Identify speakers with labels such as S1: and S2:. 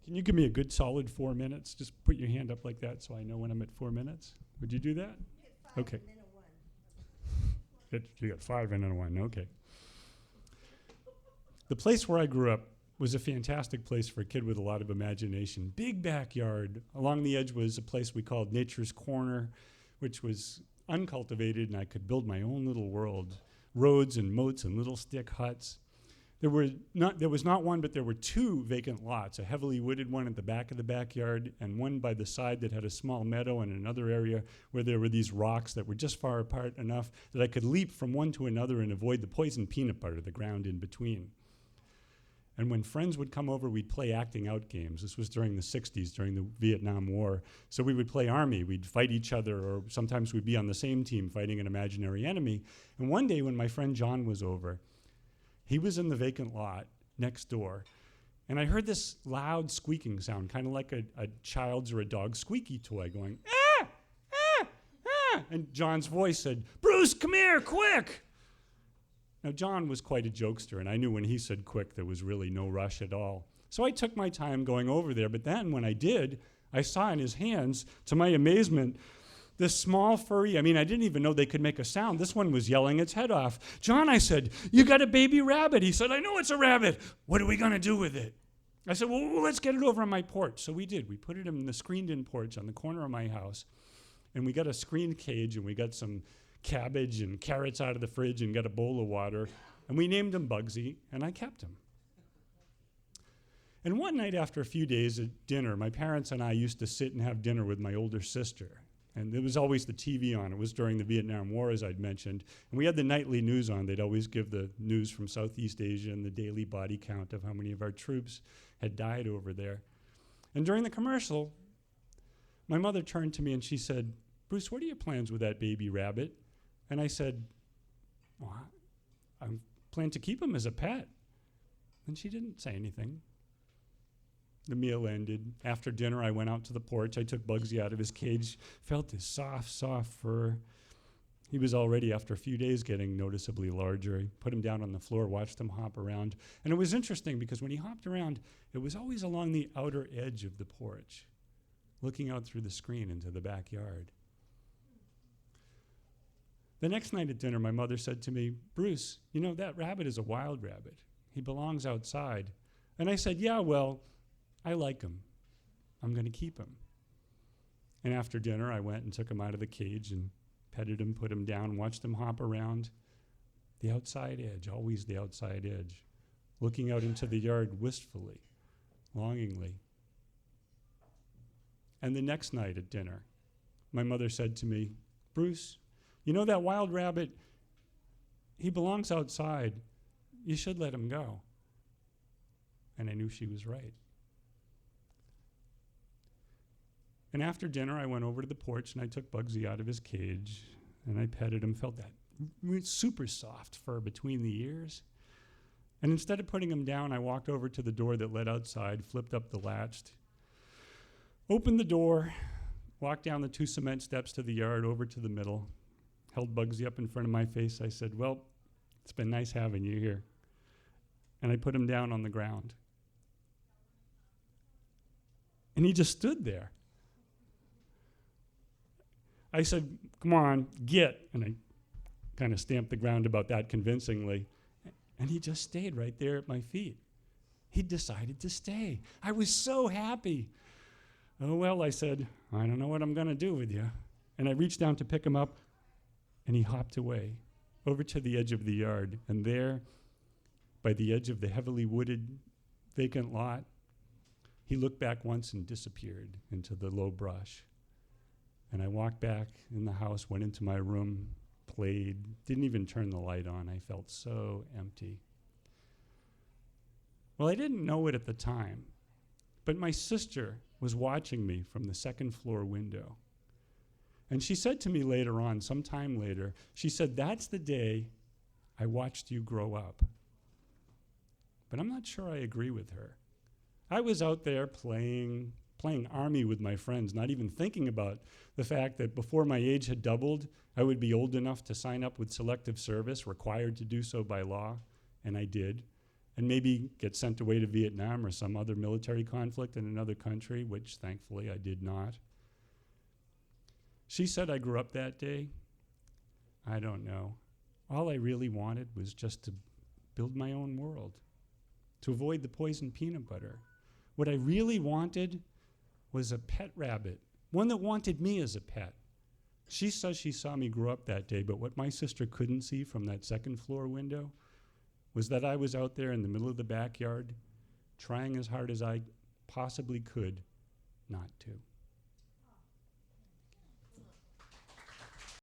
S1: Can you give me a good solid 4 minutes? Just put your hand up like that so I know when I'm at 4 minutes. Would you do that? Okay.
S2: And then a 1.
S1: You got 5 and then a 1, okay. The place where I grew up was a fantastic place for a kid with a lot of imagination. Big backyard. Along the edge was a place we called Nature's Corner, which was uncultivated, and I could build my own little world. Roads and moats and little stick huts. There was not one, but there were 2 vacant lots, a heavily wooded one at the back of the backyard and one by the side that had a small meadow, and another area where there were these rocks that were just far apart enough that I could leap from one to another and avoid the poison peanut butter, the ground in between. And when friends would come over, we'd play acting out games. This was during the 60s, during the Vietnam War. So we would play army. We'd fight each other, or sometimes we'd be on the same team fighting an imaginary enemy. And one day when my friend John was over, he was in the vacant lot next door, and I heard this loud squeaking sound, kind of like a child's or a dog's squeaky toy going, ah, ah, ah. And John's voice said, Bruce, come here, quick. Now, John was quite a jokester, and I knew when he said quick, there was really no rush at all. So I took my time going over there, but then when I did, I saw in his hands, to my amazement, this small furry, I didn't even know they could make a sound. This one was yelling its head off. John, I said, you got a baby rabbit. He said, I know it's a rabbit. What are we going to do with it? I said, well, let's get it over on my porch. So we did. We put it in the screened-in porch on the corner of my house, and we got a screened cage, and we got some cabbage and carrots out of the fridge and got a bowl of water, and we named him Bugsy, and I kept him. And one night after a few days at dinner, my parents and I used to sit and have dinner with my older sister. And there was always the TV on. It was during the Vietnam War, as I'd mentioned. And we had the nightly news on. They'd always give the news from Southeast Asia and the daily body count of how many of our troops had died over there. And during the commercial, my mother turned to me and she said, Bruce, what are your plans with that baby rabbit? And I said, well, I plan to keep him as a pet. And she didn't say anything. The meal ended. After dinner, I went out to the porch. I took Bugsy out of his cage, felt his soft, soft fur. He was already, after a few days, getting noticeably larger. I put him down on the floor, watched him hop around. And it was interesting because when he hopped around, it was always along the outer edge of the porch, looking out through the screen into the backyard. The next night at dinner, my mother said to me, Bruce, you know, that rabbit is a wild rabbit. He belongs outside. And I said, yeah, well, I like him. I'm going to keep him. And after dinner, I went and took him out of the cage and petted him, put him down, watched him hop around the outside edge, always the outside edge, looking out into the yard wistfully, longingly. And the next night at dinner, my mother said to me, Bruce, you know that wild rabbit, he belongs outside. You should let him go. And I knew she was right. And after dinner, I went over to the porch and I took Bugsy out of his cage and I petted him, felt that super soft fur between the ears. And instead of putting him down, I walked over to the door that led outside, flipped up the latch, opened the door, walked down the 2 cement steps to the yard over to the middle, held Bugsy up in front of my face. I said, well, it's been nice having you here. And I put him down on the ground. And he just stood there. I said, come on, get. And I kind of stamped the ground about that convincingly. And he just stayed right there at my feet. He decided to stay. I was so happy. Oh, well, I said, I don't know what I'm going to do with you. And I reached down to pick him up, and he hopped away over to the edge of the yard. And there, by the edge of the heavily wooded vacant lot, he looked back once and disappeared into the low brush. And I walked back in the house, went into my room, played, didn't even turn the light on. I felt so empty. Well, I didn't know it at the time, but my sister was watching me from the second floor window. And she said to me later on, sometime later, she said, that's the day I watched you grow up. But I'm not sure I agree with her. I was out there playing army with my friends, not even thinking about the fact that before my age had doubled, I would be old enough to sign up with selective service, required to do so by law, and I did. and maybe get sent away to Vietnam or some other military conflict in another country, which thankfully I did not. She said I grew up that day. I don't know. All I really wanted was just to build my own world, to avoid the poisoned peanut butter. What I really wanted was a pet rabbit, one that wanted me as a pet. She says she saw me grow up that day, but what my sister couldn't see from that second floor window was that I was out there in the middle of the backyard trying as hard as I possibly could not to.